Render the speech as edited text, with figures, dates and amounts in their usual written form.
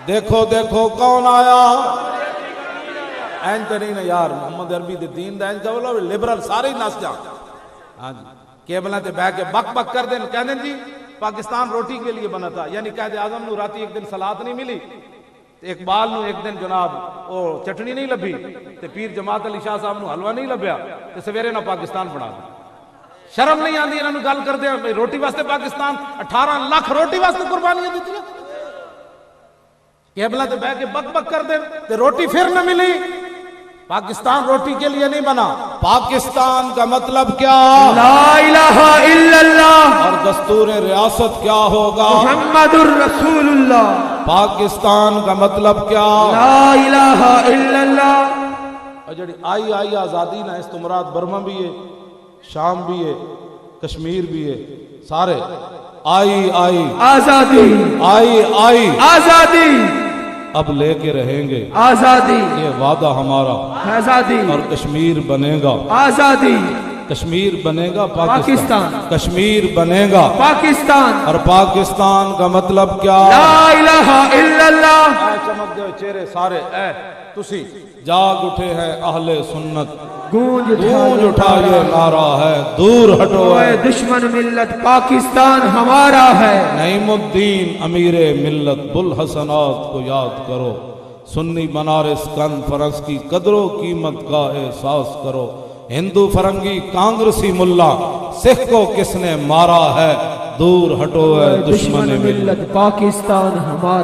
دیکھو دیکھو کون آیا. این تو نہیں نا یار محمد عربی دے دین دا این کا بولو لبرل سارے ہی نس جان. ہاں جی کیبلیں تے بہ کے بک بک کر دیں کہہ دیں جی پاکستان روٹی کے لیے بنا تھا. یعنی قائد اعظم نو راتی ایک دن سلاد نہیں ملی, اقبال نو ایک دن جناب او چٹنی نہیں لبھی, تے پیر جماعت علی شاہ صاحب نو حلوہ نہیں لبیا, تے سویرے نہ پاکستان بنا دیا. شرم نہیں آندی انہاں نو گل کردے روٹی واسطے پاکستان 18 لاکھ روٹی واسطے قربانیاں دتیاں. کیبلیں تے بہ کے بک بک کر دیں تے روٹی پھر نہ ملی. پاکستان روٹی کے لیے نہیں بنا. پاکستان کا مطلب کیا؟ لا الہ الا اللہ اور دستور ریاست کیا ہوگا؟ محمد الرسول اللہ. پاکستان کا مطلب کیا؟ لا الہ الا اللہ. اور جڑی آئی آزادی نہ اس تو مراد برما بھی ہے, شام بھی ہے, کشمیر بھی ہے, سارے آئی آزادی آئی آزادی اب لے کے رہیں گے. آزادی یہ وعدہ ہمارا. آزادی اور کشمیر بنے گا. آزادی کشمیر بنے گا پاکستان. کشمیر بنے گا پاکستان. اور پاکستان کا مطلب کیا؟ لا الہ الا اللہ. اے چمک دے چہرے سارے اے تسی جاگ اٹھے ہیں اہل سنت, گونج اٹھا یہ نعرہ ہے دور ہٹو اے دشمن ملت پاکستان ہمارا ہے. نعیم الدین امیر ملت بوالحسنات کو یاد کرو. سنی بنارس کانفرنس کی قدر و قیمت کا احساس کرو. ہندو فرنگی کانگریسی ملا سکھ کو کس نے مارا ہے, دور ہٹو اے دشمن ملت پاکستان ہمارا.